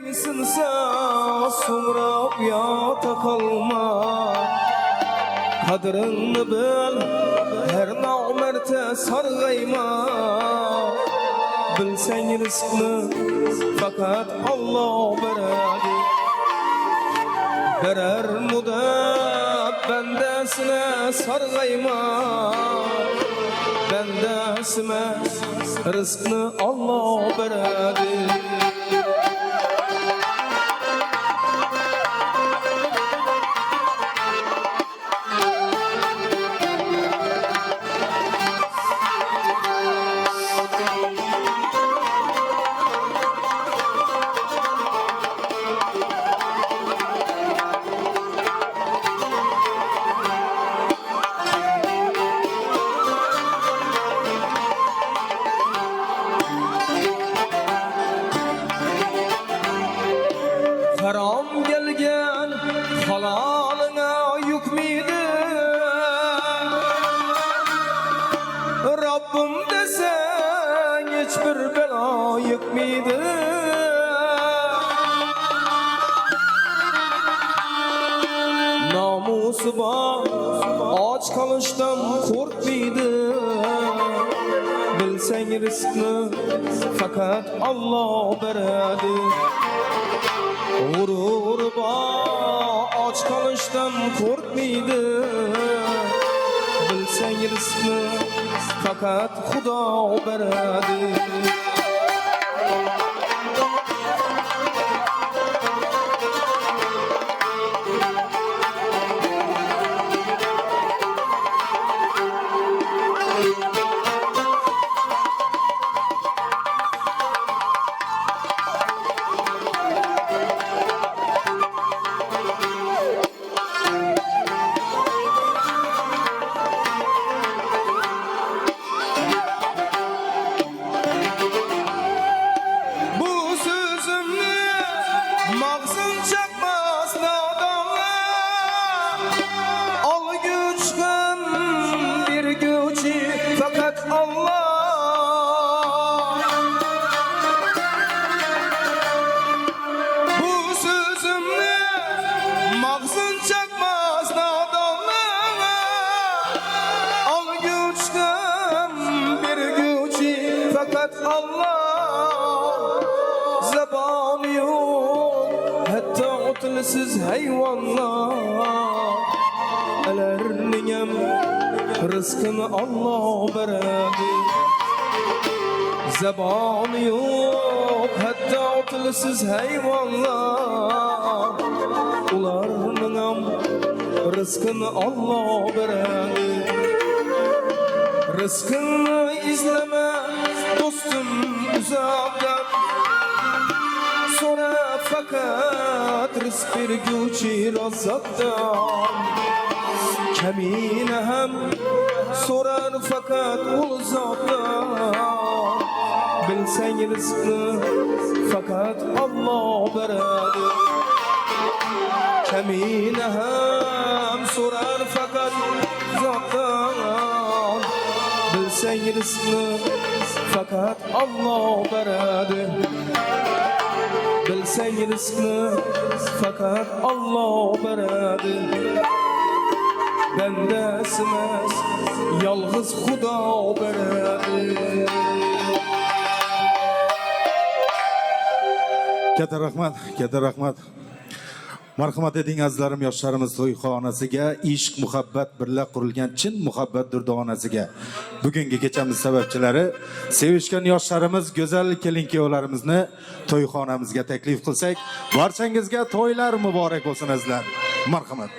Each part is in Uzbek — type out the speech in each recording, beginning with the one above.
sinsa sonra uyata kalma. Kadrini bil, her namerte sargayma. Bilsen rizqni fakat Allah beradi. Berer mudab bendesine sargayma. Bendesime rizqni Allah beradi. Haram gelgen halalına yükmiydi. Rabbim desen hiçbir bela yıkmıydı. Namusu var, aç kalıştan korkmıydı. Bilsen rizqni fakat Allah beradi. Gurur aç kalıştan korkmıydı. Bilsen rizqni fakat Xudo beradi. Mağzın çakmaz nadanlar. Al güçten bir gücü fakat Allah. Bu sözümle mağzın çakmaz nadanlar. Al güçten bir gücü fakat Allah. Zabanı yok hatta otilsiz hayvanlar. Alarniyam rizqini Allah beradi. Zabanı yok hatta otilsiz hayvanlar. Ularning rizqini Allah beradi. Rizqini izlama dostum uzoqdan. Sonra fakat rizq berguvchi Razzaqdan. Kamina ham so'rar fakat u zotdan. Bilsang rizqni fakat Allah beradi. Kamina ham so'rar fakat zotdan. Bilsang rizqni fakat Allah beradi. Bilsang rizqni fakat Allah beradi. Bendesi emas, yalnız Xudo beradi. Katta rahmat. Marhamat eding azizlarim, yoshlarimiz to'yxonasiga, ishq muhabbat birga qurilgan chin muhabbat durdonasiga. Bugungi kechamiz sababchilari sevishgan yoshlarimiz, go'zal kelin-kuyovlarimizni to'yxonamizga taklif qilsak, barchangizga to'ylar muborak bo'lsin azizlar. Marhamat.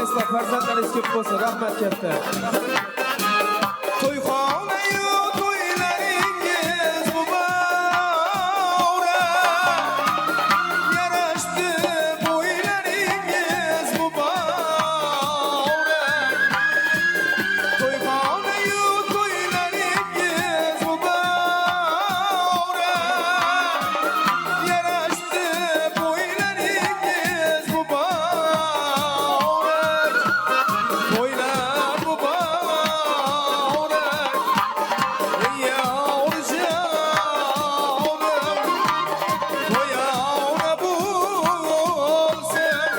Asla farzandlaringiz ko'p bo'lsin. Rahmat katta. To'yxona-yu to'ylaringiz muborak. Yarashdi bo'ylaringiz muborak. To'yxona-yu to'ylaringiz muborak. Yarashdi bo'ylaringiz muborak. To'ylar muborak. Ey yavrujonim, to'yona bo'lsin.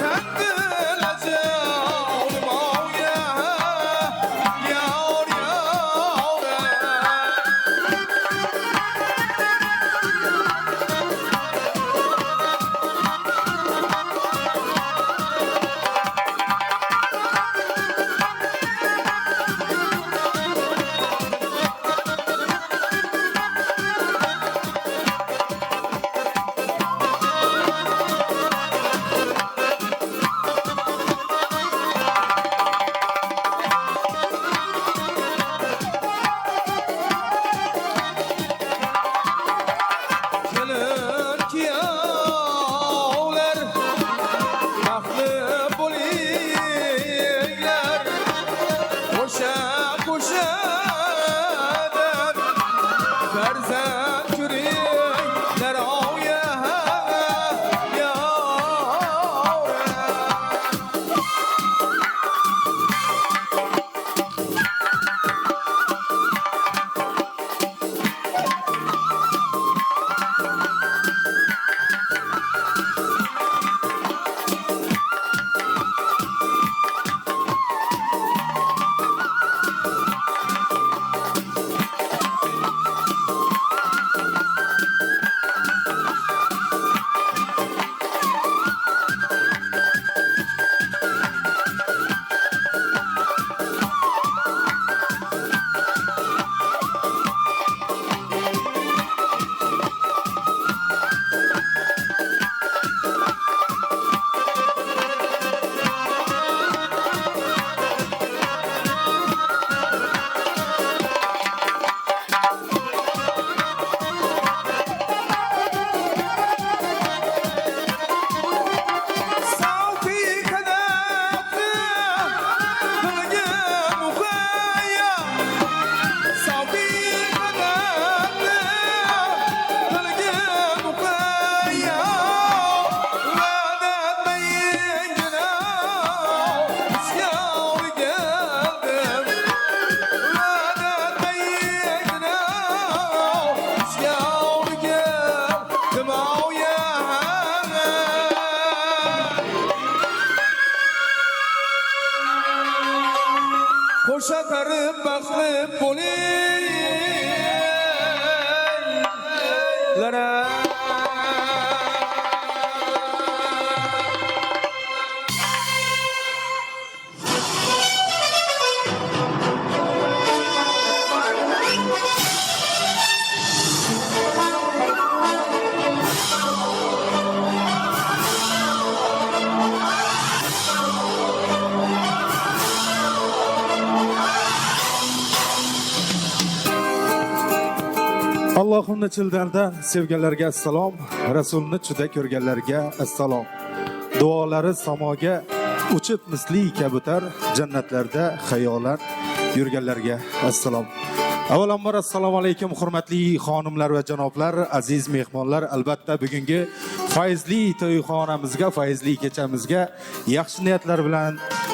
Tandilajonim, oya, yor, kelin kuyovlar, baxtli bo'linglar. Qo'sha deb farzand ko'ringlar, oya, qo'sha qarib baxtli bo'linglar. Allohimni childardan sevganlarga assalom, Rasulni juda ko'rganlarga assalom. Duolari samoga uchib misli kabutar, jannatlarda xayolan yurganlarga assalom. Avvalambor assalomu alaykum hurmatli xonimlar va janoblar, aziz mehmonlar. Albatta bugungi fayzli to'yxonamizga, fayzli kechamizga yaxshi niyatlar bilan,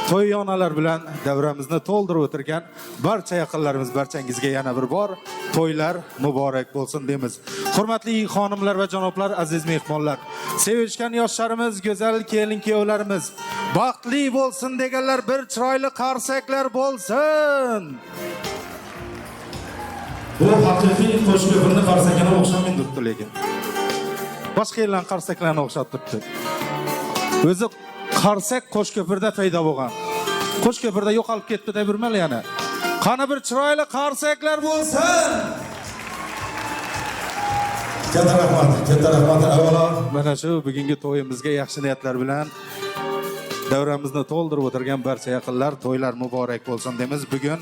to'yonalar bilan davramizni to'ldirib o'tirgan barcha yaqinlarimiz, barchangizga yana bir bor to'ylar muborak bo'lsin deymiz. Hurmatli xonimlar va janoblar, aziz mehmonlar, sevishgan yoshlarimiz, go'zal kelin-kuyovlarimiz baxtli bo'lsin deganlar bir chiroyli qarsaklar bo'lsin. Bu haqiqiy Qo'shko'pirni qarsaklarga o'xshamaydi turibdi, lekin boshqa yerlarning qarsaklarga o'xshab turibdi. O'zi qarsak Qo'shko'pirda paydo bo'lgan. Qo'shko'pirda yo'qolib ketdi deb yurmali yana. Qani bir chiroyli qarsaklar bo'lsin. Katta rahmat. Avvalo mana shu bugungi to'yimizga yaxshi niyatlar bilan davramizni to'ldirib o'tirgan barcha yaqinlar to'ylar muborak bo'lsin deymiz. Bugun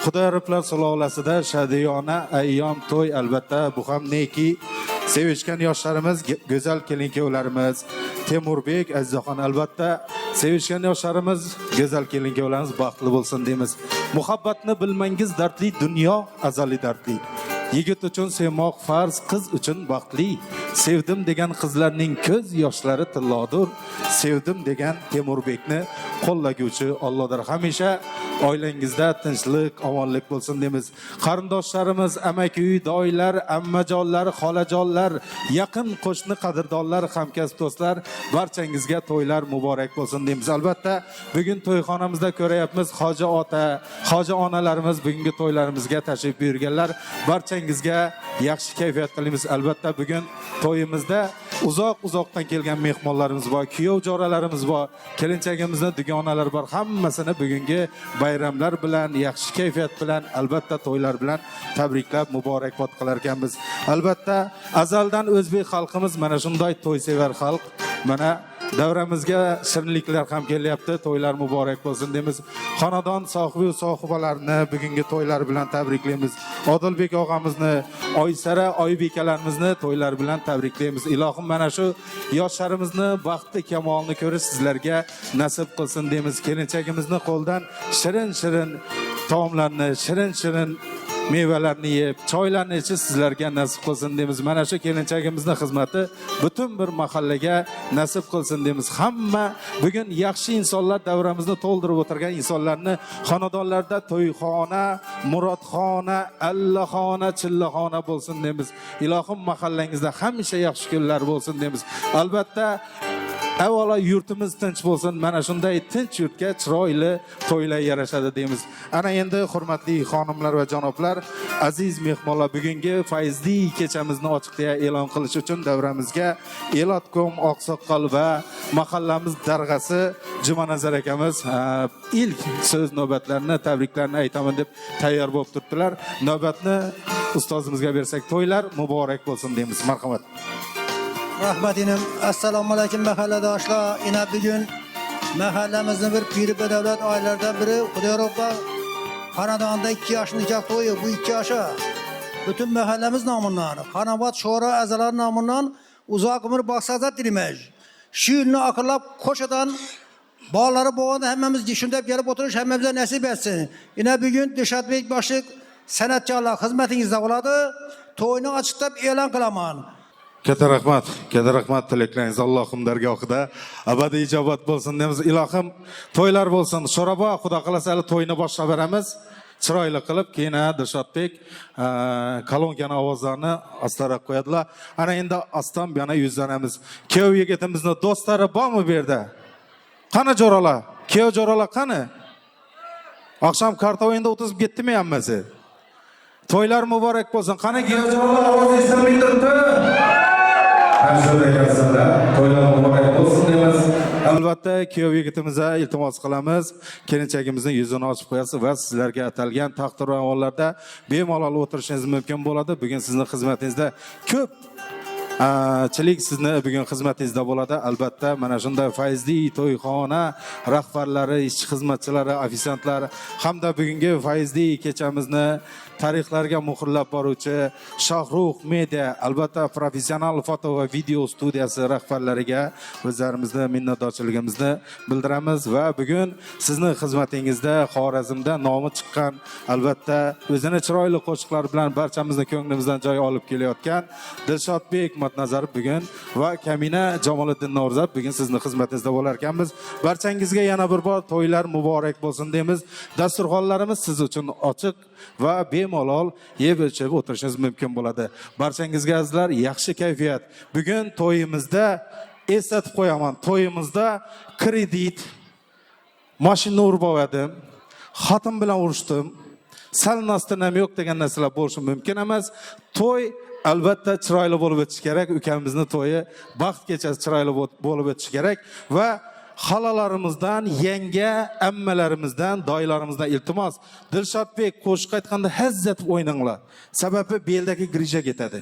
Xudoyoriplar sulolasida shadiyona ayyom to'y, albatta bu ham neki sevishgan yoshlarimiz, go'zal kelin-kuyovlarimiz, Temurbek, Azizaxon, albatta sevishgan yoshlarimiz, go'zal kelin-kuyovlarimiz baxtli bo'lsin deymiz. Muhabbatni bilmangiz dardli, dunyo azali dardli. Yigit uchun sevmoq farz, qiz uchun baxtli. Sevdim degan qizlarning ko'z yoshlari tillodir. Sevdim degan Temurbekni qo'llaguvchi Allohdir. Hamisha oilangizda tinchlik, omonlik bo'lsin deymiz. Qarindoshlarimiz, amaki-uy, doylar, ammajonlar, xolajonlar, yaqin qo'shni qadrdonlar, hamkasb do'stlar, barchangizga to'ylar muborak bo'lsin deymiz. Albatta, bugun to'yxonamizda ko'rayapmiz hoji ota, hoji onalarimiz bugungi to'ylarimizga tashrif buyurganlar. Barchangizga yaxshi kayfiyat tilaymiz. Albatta, bugun to'yimizda uzoq-uzoqdan kelgan mehmonlarimiz bor, kuyov joralarimiz bor, kelinchagimizning dugonalari bor. Hammasini bugungi bayramlar bilan, yaxshi kayfiyat bilan, albatta to'ylar bilan tabriklab, muborakbod qilar ekanmiz. Albatta, azaldan o'zbek xalqimiz mana shunday to'ysevar xalq. Mana davramizga shirinliklar ham kelyapti. To'ylar muborak bo'lsin deymiz. Xonadon sohibi va sohibalarni bugungi to'ylar bilan tabriklaymiz. Odilbek og'amizni, Oysara, Oybekalarimizni to'ylar bilan tabriklaymiz. Ilohim mana shu yoshlarimizni baxtli kamolini ko'rish sizlarga nasib qilsin deymiz. Kelinchagimizni qo'ldan shirin-shirin taomlarni, shirin-shirin mevalarni yeb, choylarni ichish sizlarga nasib qilsin deymiz. Mana shu kelinchagimizni xizmati butun bir mahallaga nasib qilsin deymiz. Hamma bugun yaxshi insonlar, davramizni to'ldirib o'tirgan insonlarni xonadonlarda to'yxona, murodxona, allaxona, chillaxona bo'lsin deymiz. Ilohim mahallangizda hamisha yaxshi kunlar bo'lsin deymiz. Albatta, avvalo yurtimiz tinch bo'lsin. Mana shunday tinch yurtga chiroyli to'ylar yarashadi deymiz. Ana endi hurmatli xonimlar va janoblar, aziz mehmonlar, bugungi fayzli kechamizni ochiqda e'lon qilish uchun davramizga Elotkom Oqsoqol va mahallamiz darg'asi Jumanazar akamiz ilk so'z navbatlarini, tabriklarni aytaman deb tayyor bo'lib turibdilar. Navbatni ustozimizga bersak, to'ylar muborak bo'lsin deymiz. Marhamat. Rahmat inim. Assalomu alaykum mahalladoshlar. Ina bugun mahallamizning bir piri badavlat oilalaridan biri Xudoyorobba xonadonida 2 yoshli nikoh to'yi. Bu 2 yoshi butun mahallamiz nomidan, Xonobod sho'ro a'zolari nomidan uzoq umr baxsazat tilaymiz. Shu yilni oxirlab qo'shadan bolalari bo'lganda hammamizga shunday kelib o'tirish hammamizga nasib etsin. Ina bugun Dilshodbek boshliq san'atkorlar xizmatingizda bo'ladi. To'yni ochiqlab e'lon qilaman. Katta rahmat tilaklaringiz Allohim dargohida abadiy ijobat bo'lsin deymiz. Ilohim to'ylar bo'lsin. Sho'robo, Xudo xolasa hali to'yni boshlab beramiz. Chiroyli qilib, keyin Dilshodbek kolonkani ovozlarini astaroq qo'yadilar. Ana endi astam yana yuzlanamiz. Kuyov yigitimizning do'stlari bormi bu yerda? Qani jo'ralar? Kuyov jo'ralar qani? Oqshom karta o'yinda o'tib ketdimi hammasi? To'ylar muborak bo'lsin. Qani kuyov jo'ralar ovoz eshitmay turibdi? To'ylar muborak bo'lsin deymiz. Albatta kuyov yigitimizga iltimos qilamiz. Kelinchagimizning yuzini ochib qo'yasiz va sizlarga atalgan taqdir va avvallarda bemalol o'tirishingiz mumkin bo'ladi. Bugun sizning xizmatingizda ko'p chilik sizni bugun xizmatingizda bo'ladi. Albatta mana shunday fayzli to'yxona rahbarlari, ishchi xizmatchilari, ofitsiantlar hamda bugungi fayzli kechamizni tarixlarga muhrlab boruvchi Shohrux Media, albatta professional foto va video studiyasi rahbarlariga o'zlarimizni minnatdorchiligimizni bildiramiz va bugun sizning xizmatingizda Xorazmda nomi chiqqan, albatta o'zini chiroyli qo'shiqlar bilan barchamizning ko'nglimizdan joy olib kelayotgan Dilshodbek Matnazarov bugun va Kamina Jamoliddin Norzab bugun sizning xizmatingizda bo'lar ekanmiz. Barchangizga yana bir bor to'ylar muborak bo'lsin deymiz. Dasturxonlarimiz siz uchun ochiq va bemalol yeb ichib o'tirishingiz mumkin bo'ladi. Barchangizga azizlar yaxshi kayfiyat. Bugun to'yimizda eslatib qo'yaman. To'yimizda kredit, mashina urib oldim, xotin bilan urushdim, salnosdan ham yo'q degan narsalar bo'lishi mumkin emas. To'y albatta chiroyli bo'lib o'tishi kerak. Ukamizni to'yi baxt kechasi chiroyli bo'lib o'tishi kerak va xalalarimizdan, yanga, ammalarimizdan, doylarimizdan iltimos. Dilshodbek qo'shiq aytganda hazzatib o'ynanglar. Sababi beldagi grija ketadi.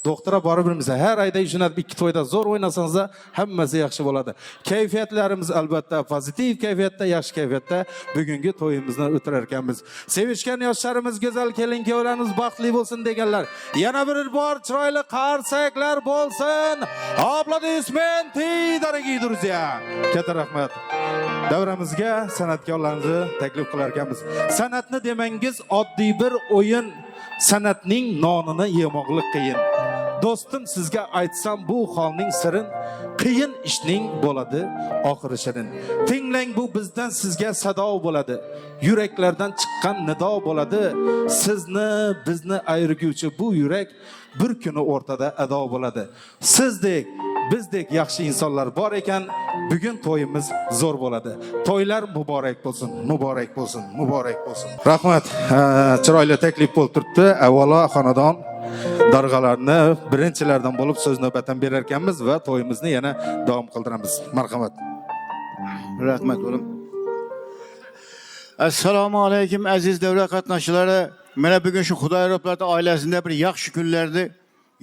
doktora borib bilmasa, har oyda ishonib ikki to'yda zo'r o'ynasangiz, hammasi yaxshi bo'ladi. Kayfiyatlarimiz albatta pozitiv kayfiyatda, yaxshi kayfiyatda bugungi to'yimizni o'tirar ekanmiz. Sevishgan yoshlarimiz, go'zal kelin-kuyovlarimiz baxtli bo'lsin deganlar. Yana bir bor chiroyli qarsaklar bo'lsin. Aplodismenti, дорогие друзья. Katta rahmat. Davramizga san'atkorlarimizni taklif qilar ekanmiz. San'atni demangiz oddiy bir o'yin, san'atning nonini yemoqlik qiyin. Do'stim sizga aytsam bu holning sirin, qiyin ishning bo'ladi oxiri shirin. Tinglang, bu bizdan sizga sado bo'ladi. Yuraklardan chiqqan nido bo'ladi. Sizni bizni ayirguvchi bu yurak bir kuni o'rtada ado bo'ladi. Sizdek, bizdek yaxshi insonlar bor ekan, bugun to'yimiz zo'r bo'ladi. To'ylar muborak bo'lsin, muborak bo'lsin, muborak bo'lsin. Rahmat. Chiroyli taklif bo'lib turibdi. Avvalo xonadon darg'alarni birinchilardan bo'lib so'z navbatan berar ekanmiz va to'yimizni yana davom qildiramiz. Marhamat. Rahmat o'g'lim. Assalomu alaykum aziz davra qatnashchilari. Mana bugun shu Xudoyroplarda oilasida bir yaxshi kunlarda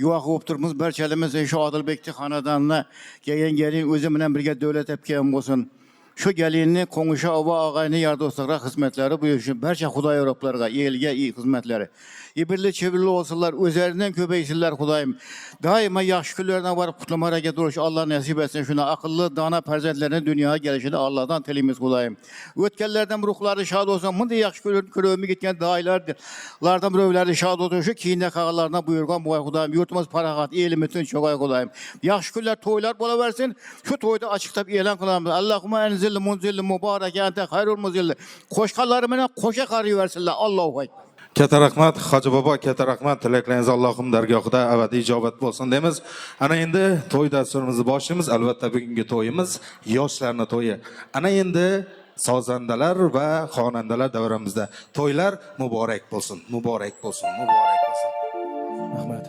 guvoh bo'lib turibmiz. Barchalarimiz shu Odilbekning xonadonida kelgan gelin o'zi bilan birga davlat topgan bo'lsin. Shu gelinni qo'ng'isha ova og'ayni yardo'stlarga xizmatlari buyursin. Barcha Xudoyroplarga, elga xizmatlari. Ibirli çevirli olsunlar, özlerinden köpeysinler Xudayım. Daima yaxşı günlerine varıp kutlamaraga duruş Allah nasip etsin. Şuna akıllı dana perzentlerine dünyaya gelişini Allah'tan telimiz Xudayım. Ötkenlerden ruhları şad olsun. Mındı yaxşı körövümü gitken dailerden rövleri şad olsun. Şu kiyinde kağalarına buyurgan bu ay Xudayım. Yurtumuz parahat, eğilimetin çok ay Xudayım. Yaxşı günler toylar bola versin. Şu toyda açıkta bir elan kılamız. Allahümme enzilli munzilli mübarek ente hayrul muzilli. Koşkallarımına koşa karı versinler. Allahu Ekber. Katta rahmat, Hoji bobo, katta rahmat. Tilaklaringiz Allohim dargohida abadiy ijobat bo'lsin deymiz. Ana endi to'y dasturimizni boshlaymiz. Albatta bugungi to'yimiz yoshlarning to'yi. Ana endi sozandalar va xonandalar davramizda. To'ylar muborak bo'lsin, muborak bo'lsin, muborak bo'lsin. Rahmat.